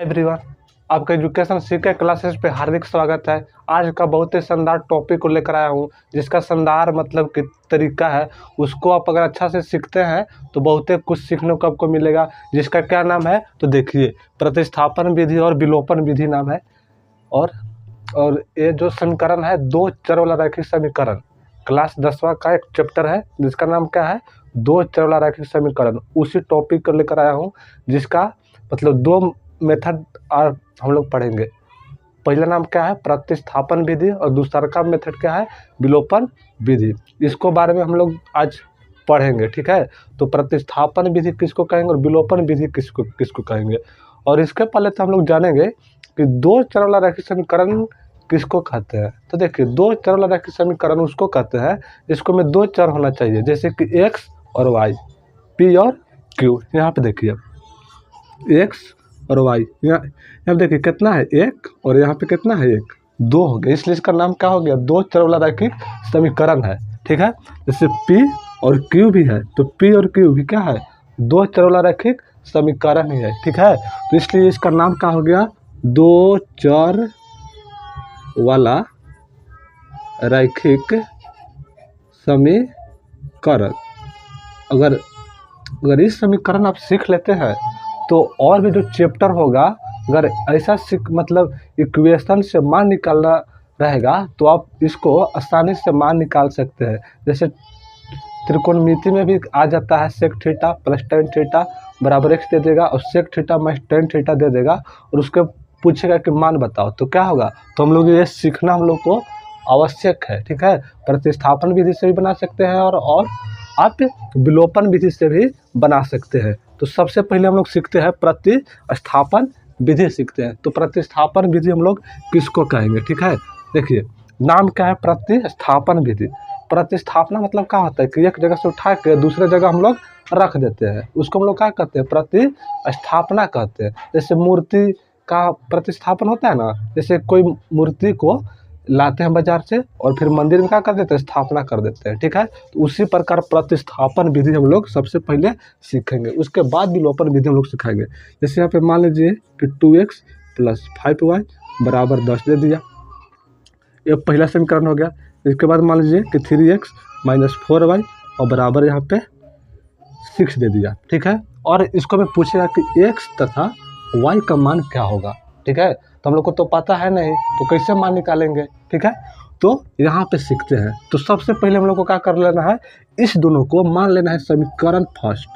Everyone, आपका education सीखे classes पे हार्दिक स्वागत है। आज का बहुत ही शानदार टॉपिक को लेकर आया हूँ, जिसका शानदार मतलब कि तरीका है, उसको आप अगर अच्छा से सीखते हैं तो बहुत ही कुछ सीखने को आपको मिलेगा। जिसका क्या नाम है तो देखिए, प्रतिस्थापन विधि और विलोपन विधि नाम है। और ये जो समीकरण है, दो चर वाला रैखिक समीकरण, क्लास 10वां का एक चैप्टर है जिसका नाम क्या है, दो चर वाला रैखिक समीकरण। उसी टॉपिक को लेकर आया हूँ, जिसका मतलब दो मेथड और हम लोग पढ़ेंगे। पहला नाम क्या है, प्रतिस्थापन विधि, और दूसरा का मेथड क्या है, विलोपन विधि। इसको बारे में हम लोग आज पढ़ेंगे, ठीक है। तो प्रतिस्थापन विधि किसको कहेंगे और विलोपन विधि किसको किसको कहेंगे। और इसके पहले तो हम लोग जानेंगे कि दो चर वाला रैखिक समीकरण किसको कहते हैं। तो देखिए, दो चर वाला रैखिक समीकरण उसको कहते हैं जिसको में दो चर होना चाहिए, जैसे कि एक्स और वाई, पी और क्यू। यहाँ पे देखिए एक्स और वाई, यहाँ देखिए कितना है, एक, और यहाँ पे कितना है, एक, दो हो गया। इसलिए इसका नाम क्या हो गया, दो चर वाला रैखिक समीकरण है, ठीक है। जैसे पी और क्यू भी है, तो पी और क्यू भी क्या है, दो चर वाला रैखिक समीकरण ही है, ठीक है। तो इसलिए इसका नाम क्या हो गया, दो चर वाला रैखिक समीकरण। अगर इस समीकरण आप सीख लेते हैं तो और भी जो चैप्टर होगा, अगर ऐसा मतलब इक्वेशन से मान निकालना रहेगा तो आप इसको आसानी से मान निकाल सकते हैं। जैसे त्रिकोणमिति में भी आ जाता है, sec theta plus ten theta बराबर एक्स दे देगा, और sec theta minus ten theta दे देगा, और उसके पूछेगा कि मान बताओ, तो क्या होगा। तो हम लोग ये सीखना हम लोग को आवश्यक है, ठीक है। प्रतिस्थापन विधि से भी बना सकते हैं और आप विलोपन विधि से भी बना सकते हैं। तो सबसे पहले हम लोग सीखते हैं प्रतिस्थापन विधि सीखते हैं। तो प्रतिस्थापन विधि हम लोग किसको कहेंगे, ठीक है। देखिए, नाम क्या है, प्रतिस्थापन विधि। प्रतिस्थापना मतलब क्या होता है कि एक जगह से उठा के दूसरे जगह हम लोग रख देते हैं, उसको हम लोग क्या कहते हैं, प्रतिस्थापना कहते हैं। जैसे मूर्ति का प्रतिस्थापन होता है ना, जैसे कोई मूर्ति को लाते हैं बाजार से और फिर मंदिर में क्या कर देते हैं, स्थापना कर देते हैं, ठीक है। तो उसी प्रकार प्रतिस्थापन विधि हम लोग सबसे पहले सीखेंगे, उसके बाद विलोपन विधि हम लोग सिखाएंगे। जैसे यहाँ पे मान लीजिए कि 2x + 5y बराबर 10 दे दिया, ये पहला समीकरण हो गया। इसके बाद मान लीजिए कि 3x - 4y और बराबर यहाँ पे 6 दे दिया, ठीक है। और इसको मैं पूछेगा कि x तथा y का मान क्या होगा, ठीक है। तो हम लोग को तो पता है नहीं, तो कैसे मान निकालेंगे, ठीक है। तो यहाँ पे सीखते हैं। तो सबसे पहले हम लोग को क्या कर लेना है, इस दोनों को मान लेना है समीकरण फर्स्ट,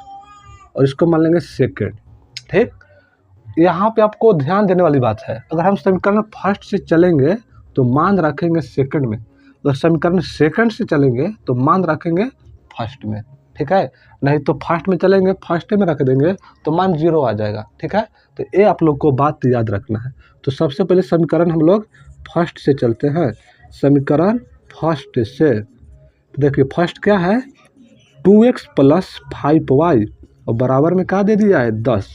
और इसको मान लेंगे सेकंड, ठीक। यहाँ पे आपको ध्यान देने वाली बात है, अगर हम समीकरण फर्स्ट से चलेंगे तो मान रखेंगे सेकंड में, अगर समीकरण सेकंड से चलेंगे तो मान रखेंगे फर्स्ट में, ठीक है। नहीं तो फर्स्ट में चलेंगे, फर्स्ट में रख देंगे तो मान 0 आ जाएगा, ठीक है। तो ये आप लोग को बात याद रखना है। तो सबसे पहले समीकरण हम लोग फर्स्ट से चलते हैं, समीकरण फर्स्ट से। तो देखिए फर्स्ट क्या है, 2x + 5y और बराबर में क्या दे दिया है, 10।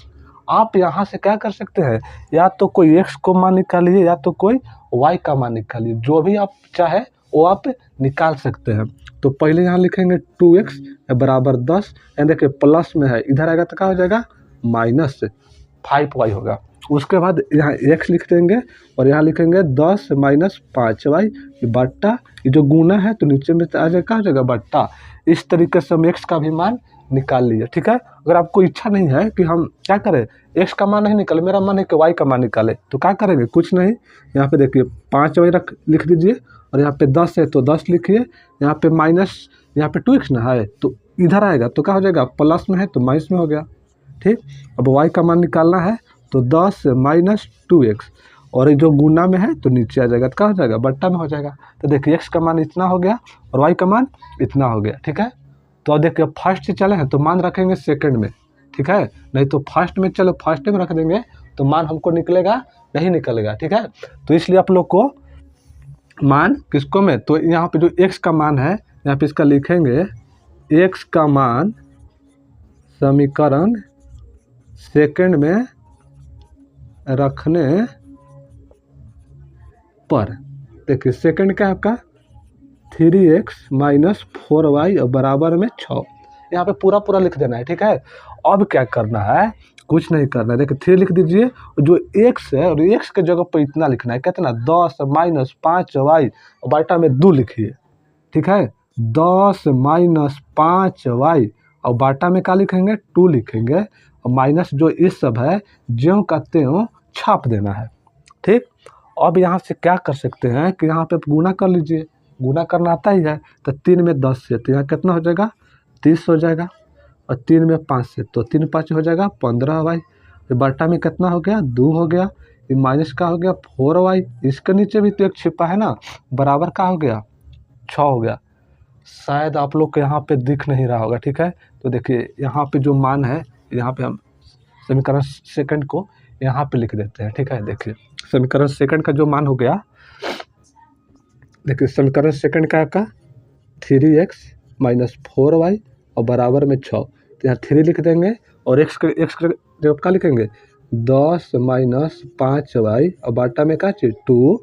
आप यहाँ से क्या कर सकते हैं, या तो कोई x को मान निकालिए या तो कोई y का मान निकालिए, जो भी आप चाहे वो आप निकाल सकते हैं। तो पहले यहाँ लिखेंगे 2x बराबर 10, यानी देखिए प्लस में है, इधर आएगा तो क्या हो जाएगा, -5y होगा। उसके बाद यहाँ x लिख देंगे और यहाँ लिखेंगे 10 - 5y बट्टा, ये जो गुना है तो नीचे में आ जाएगा, क्या हो जाएगा, बट्टा। इस तरीके से हम x का भी मान निकाल लीजिए, ठीक है। अगर आपको इच्छा नहीं है कि हम क्या करें, x का मान नहीं निकाले, मेरा मन है कि y का मान निकाले, तो क्या करेंगे, कुछ नहीं, यहाँ पे देखिए 5y लिख दीजिए, और यहाँ पे 10 है तो 10 लिखिए, यहाँ पे माइनस, यहाँ पे 2x ना है तो इधर आएगा तो क्या हो जाएगा, प्लस में है तो माइनस में हो गया, ठीक। अब y का मान निकालना है तो 10 - 2x, और ये जो गुना में है तो नीचे आ जाएगा तो क्या हो जाएगा, बट्टा में हो जाएगा। तो देखिए x का मान इतना हो गया और y का मान इतना हो गया, ठीक है। तो अब देखिए फर्स्ट से चले हैं तो मान रखेंगे सेकंड में, ठीक है। नहीं तो फर्स्ट में चलो, फर्स्ट में रख देंगे तो मान हमको निकलेगा नहीं निकलेगा, ठीक है। तो इसलिए आप लोग को मान किसको में, तो यहाँ पे जो x का मान है यहाँ पे इसका लिखेंगे, x का मान समीकरण सेकंड में रखने पर, देखिए सेकंड क्या है आपका, 3x - 4y और बराबर में 6, यहाँ पे पूरा लिख देना है, ठीक है। अब क्या करना है, कुछ नहीं करना है। देखिए 3 लिख दीजिए, जो x है और x के जगह पर इतना लिखना है, कितना 10 माइनस 5y और बाटा में 2 लिखिए, ठीक है। 10 माइनस 5y और बाटा में क्या लिखेंगे 2 लिखेंगे, और माइनस जो इस सब है ज्यों का त्यों छाप देना है, ठीक। अब यहाँ से क्या कर सकते हैं कि यहाँ पे गुना कर लीजिए, गुना करना आता ही है। तो 3 में 10 से तो यहाँ कितना हो जाएगा 30 हो जाएगा, और 3 में 5 से तो 3 5 हो जाएगा 15y, बटा में कितना हो गया 2 हो गया, ये माइनस का हो गया 4y, इसके नीचे भी तो एक छिपा है ना, बराबर का हो गया 6 हो गया। शायद आप लोग को यहाँ पे दिख नहीं रहा होगा, ठीक है। तो देखिए यहाँ पे जो मान है, यहाँ पे हम समीकरण सेकंड को यहाँ पे लिख देते हैं, ठीक है। देखिए समीकरण सेकंड का जो मान हो गया, देखिए समीकरण सेकंड का 3x माइनस 4y और बराबर में 6, तो यहाँ 3 लिख देंगे और x के जब क्या लिखेंगे 10 माइनस 5y और बाटा में क्या चीज 2,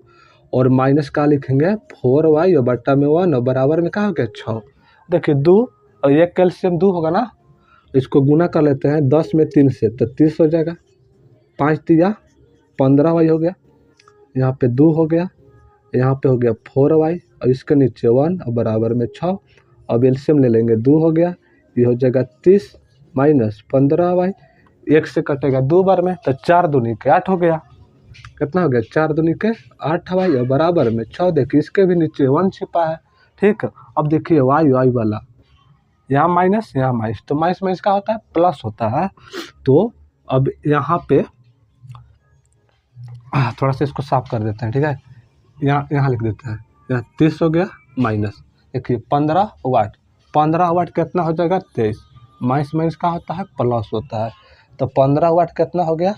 और माइनस का लिखेंगे 4y और बट्टा में 1 और बराबर में क्या हो गया 6। देखिए 2 और एक कैल्शियम 2 होगा ना, इसको गुना कर लेते हैं 10 में 3 से तो 30 हो जाएगा, 5 दिया 15y हो गया, यहाँ पे 2 हो गया, यहाँ पे हो गया 4y और इसके नीचे 1 और बराबर में 6। अब एलसीएम ले लेंगे, 2 हो गया, ये हो जाएगा 30 माइनस 15y, 1 से कटेगा 2 बार में तो 4 दूनी के 8 हो गया, कितना हो गया 4 दूनी के 8y और बराबर में 6। देखिए इसके भी नीचे 1 छिपा है, ठीक। अब देखिए y वाला यहाँ माइनस यहाँ माइनस, तो माइनस माइनस का होता है प्लस होता है। तो अब यहाँ पे थोड़ा सा इसको साफ कर देते हैं, ठीक है। यहाँ लिख देते हैं, यहाँ 30 हो गया माइनस, देखिए 15 वाट, 15 वाट कितना हो जाएगा 23, माइनस माइनस का होता है प्लस होता है, तो 15 वाट कितना हो गया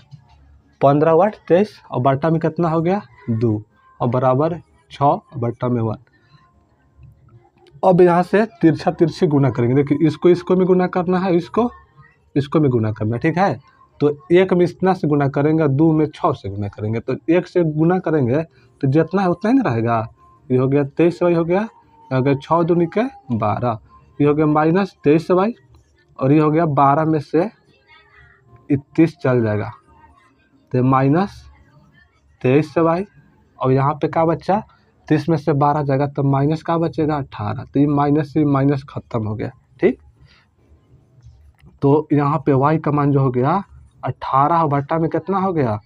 15 वाट 23 और बट्टा में कितना हो गया 2 और बराबर 6 और बट्टा में 1। अब यहाँ से तिरछा तिरछी गुना करेंगे, देखिए इसको भी गुना करना है, इसको भी गुना करना है, ठीक है। तो 1 में इतना से गुना करेंगे, 2 में 6 से गुना करेंगे, तो 1 से गुना करेंगे तो जितना है उतना ही ना रहेगा। ये हो गया 23y हो गया, 6 दूनी के 12, ये हो गया माइनस 23y और ये हो गया 12 में से 31 चल जाएगा तो माइनस 23y, और यहाँ पे क्या बचा 30 में से 12 जाएगा तो माइनस का बचेगा 18, तो ये माइनस से माइनस खत्म हो गया, ठीक। तो यहाँ पे y का मान जो हो गया 18 बट्टा में कितना हो गया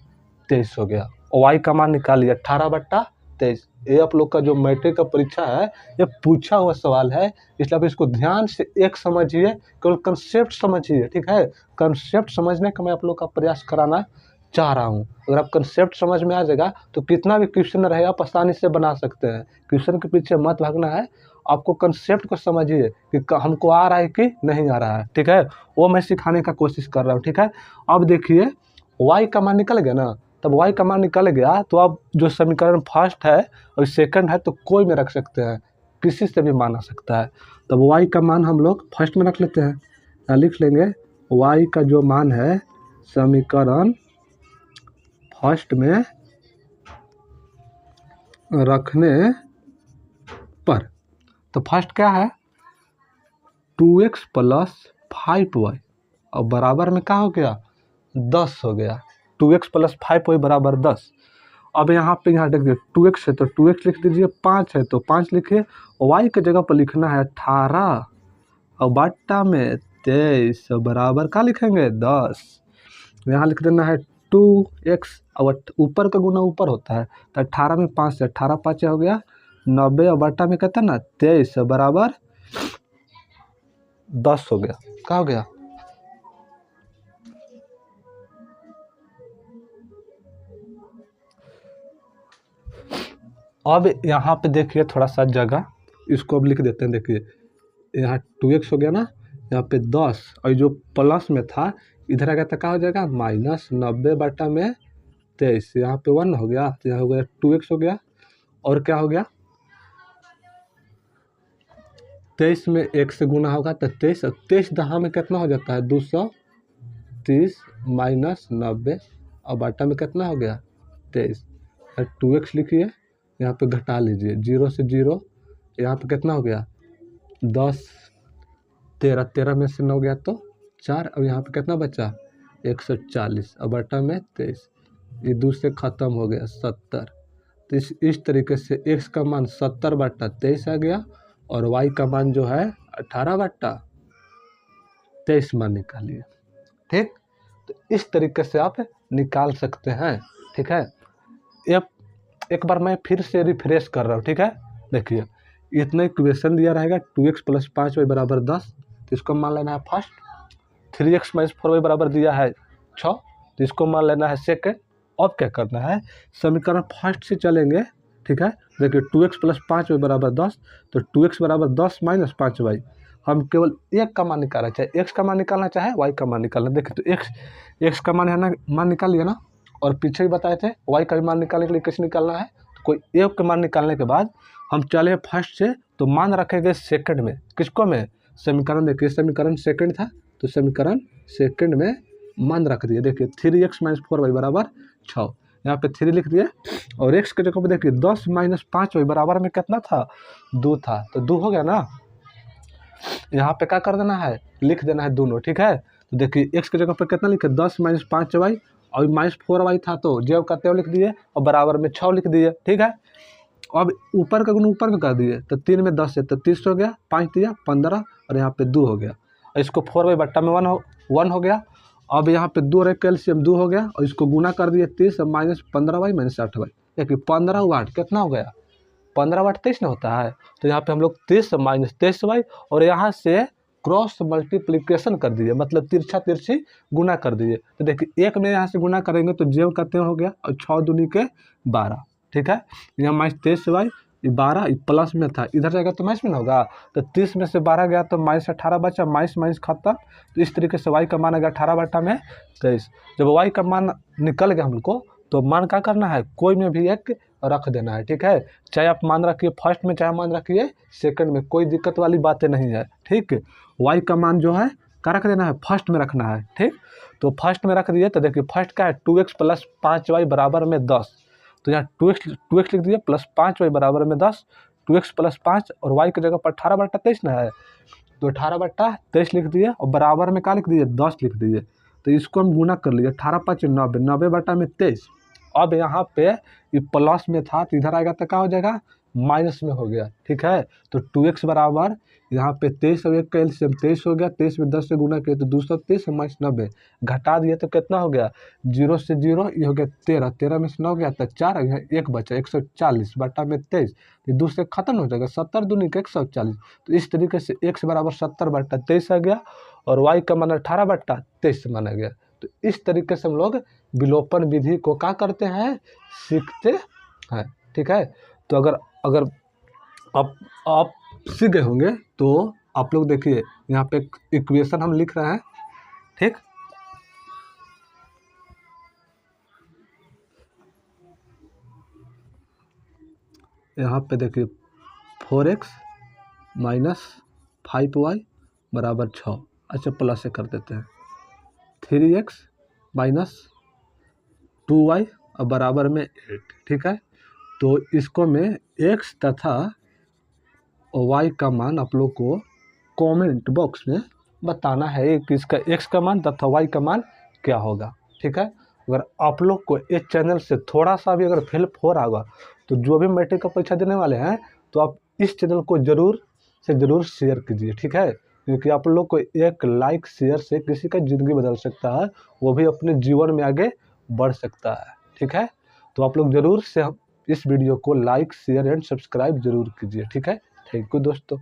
23 हो गया, और y का मान निकालिए 18/23। ये आप लोग का जो मैट्रिक का परीक्षा है ये पूछा हुआ सवाल है, इसलिए आप इसको ध्यान से एक समझिए, केवल कंसेप्ट समझिए, ठीक है। कंसेप्ट समझने का मैं आप लोग का प्रयास कराना चाह रहा हूँ। अगर आप कंसेप्ट समझ में आ जाएगा तो कितना भी क्वेश्चन रहे आप आसानी से बना सकते हैं। क्वेश्चन के पीछे मत भागना है, आपको कंसेप्ट को समझिए कि हमको आ रहा है कि नहीं आ रहा है, ठीक है। वो मैं सिखाने का कोशिश कर रहा हूँ, ठीक है। अब देखिए y का मान निकल गया ना, तब y का मान निकल गया तो अब जो समीकरण फर्स्ट है और सेकंड है तो कोई में रख सकते हैं, किसी से भी मान आ सकता है। तब y का मान हम लोग फर्स्ट में रख लेते हैं, यहाँ लिख लेंगे y का जो मान है समीकरण फर्स्ट में रखने पर, तो फर्स्ट क्या है 2x प्लस 5y और बराबर में क्या हो गया 10 हो गया, 2x प्लस 5y बराबर 10। अब यहाँ पे यहाँ देखिए 2x है तो 2x लिख दीजिए, 5 है तो 5 लिखिए, y के जगह पर लिखना है 18 और बट्टा में 23 बराबर का लिखेंगे 10। यहाँ लिख देना है 2x और ऊपर का गुना ऊपर होता है तो 18 में 5 से 18 5 हो गया 90 और बट्टा में कहता है ना 23 बराबर 10 हो गया, क्या हो गया। अब यहाँ पे देखिए थोड़ा सा जगह इसको अब लिख देते हैं, देखिए यहाँ 2x हो गया ना, यहाँ पे 10 और जो प्लस में था इधर आ गया तो क्या हो जाएगा माइनस 90 बट्टा में 23, यहाँ पे 1 हो गया तो यहाँ हो गया 2x हो गया, और क्या हो गया 23 में 1 से गुना होगा तो 23 दहा में कितना हो जाता है 230 माइनस 90 और बट्टा में कितना हो गया 23, 2x लिखिए, यहाँ पे घटा लीजिए 0 से 0, यहाँ पे कितना हो गया 10 13 में से 9 गया तो 4, और यहाँ पे कितना बचा 140 और बटा में 23, ये 2 से ख़त्म हो गया 70। तो इस तरीके से x का मान 70/23 आ गया और y का मान जो है 18/23 मान निकालिए। ठीक, तो इस तरीके से आप निकाल सकते हैं। ठीक है, एक बार मैं फिर से रिफ्रेश कर रहा हूँ। ठीक है, देखिए इतना इक्वेशन दिया रहेगा 2x + 5y = 10, तो इसको मान लेना है फर्स्ट। 3x - 4y = दिया है 6, तो इसको मान लेना है सेकंड। अब क्या करना है, समीकरण फर्स्ट से चलेंगे। ठीक है, देखिए 2x + 5y = 10, तो 2x = 10 - 5y। हम केवल एक का मान निकालना चाहे x का मान निकालना चाहे y का मान निकालना। देखिए तो x का मान है ना, मान निकाल लिया ना, और पीछे भी बताए थे y का भी मान निकालने के लिए कैसे निकालना है। तो कोई एक का मान निकालने के बाद हम चले फर्स्ट से, तो मान रखेंगे सेकंड में। किसको में, समीकरण, देखिए समीकरण सेकंड था, तो समीकरण सेकंड में मान रख दिए। देखिए 3x - 4y = 6, यहाँ पे 3 लिख दिए, और x के जगह पे देखिए 10 - 5y बराबर में कितना था, 2 था, तो 2 हो गया ना। यहाँ पे क्या कर देना है, लिख देना है दोनों। ठीक है, तो देखिए x के जगह पे कितना लिखे, 10 - 5y, और -4y था तो जेव का त्यों लिख दिए और बराबर में 6 लिख दिए। ठीक है, अब ऊपर का गुण ऊपर में कर दिए, तो 3 में 10 है तो 30 हो गया, 5 दिया 15, और यहाँ पे 2 हो गया, और इसको 4y बट्टा में 1 हो गया। अब यहाँ पे 2 और 1 कैल्शियम 2 हो गया, और इसको गुना कर दिए 30 - 15y - 8y। देखिए 15 वाट कितना हो गया, 15 वाट 23 ना होता है, तो यहाँ पे हम लोग 30 - 23y, और यहाँ से क्रॉस मल्टीप्लिकेशन कर दिए, मतलब तिरछा तिरछी गुना कर दिए। तो देखिए एक में यहाँ से गुना करेंगे तो जेव का त्यों हो गया, और 6 दूनी के 12। ठीक है, यहाँ -23y, ये 12 प्लस में था, इधर जाएगा तो माइनस में ना होगा, तो 30 में से 12 गया तो -18 बचा, माइनस खत्म। तो इस तरीके से y का मान आ गया 18/23। जब y का मान निकल गया हमको, तो मान क्या करना है, कोई में भी एक रख देना है। ठीक है, चाहे आप मान रखिए फर्स्ट में, चाहे मान रखिए सेकंड में, कोई दिक्कत वाली बातें नहीं है। ठीक, y का मान जो है क्या रख देना है, फर्स्ट में रखना है। ठीक, तो फर्स्ट में रख दिए, तो देखिए फर्स्ट का है 2x + 5y = 10, तो यहाँ 2x लिख दिए प्लस 5y = 10, 2x + 5 और y की जगह पर 18/23 ना है, तो 18/23 लिख दिए, और बराबर में क्या लिख दिए, 10 लिख दिए। तो इसको हम गुना कर लिए, 18 × 5 = 90, 90/23। अब यहाँ पे ये प्लस में था, तो इधर आएगा तो क्या हो जाएगा, माइनस में हो गया। ठीक है, तो 2x बराबर यहाँ पे 23 और 1 का एलसीएम 23 हो गया, 23 में 10 से गुना किए तो 223 - 90, घटा दिए तो कितना हो गया, 0 से 0 ये हो गया 13, 13 में से 9 गया तो 4, यहाँ 1 बचा, 140/23, ये 2 से खत्म हो जाएगा, 70 दूनी के 140। तो इस तरीके से x = 70/23 आ गया, और y का मान 18/23 माना गया। तो इस तरीके से हम लोग विलोपन विधि को क्या करते हैं, सीखते हैं। ठीक है, तो अगर आप सीख गए होंगे, तो आप लोग देखिए यहाँ पे इक्वेशन हम लिख रहे हैं। ठीक, यहाँ पे देखिए 4x - 5y = 6, अच्छा प्लस से कर देते हैं, 3x - 2y बराबर में 8। ठीक है, तो इसको में x तथा y का मान आप लोग को कमेंट बॉक्स में बताना है कि इसका x का मान तथा y का मान क्या होगा। ठीक है, अगर आप लोग को इस चैनल से थोड़ा सा भी अगर हेल्प हो रहा होगा, तो जो भी मैट्रिक का परीक्षा देने वाले हैं, तो आप इस चैनल को ज़रूर से ज़रूर शेयर कीजिए। ठीक है, क्योंकि आप लोग को एक लाइक शेयर से किसी का ज़िंदगी बदल सकता है, वो भी अपने जीवन में आगे बढ़ सकता है। ठीक है, तो आप लोग ज़रूर से इस वीडियो को लाइक शेयर एंड सब्सक्राइब जरूर कीजिए। ठीक है, थैंक यू दोस्तों।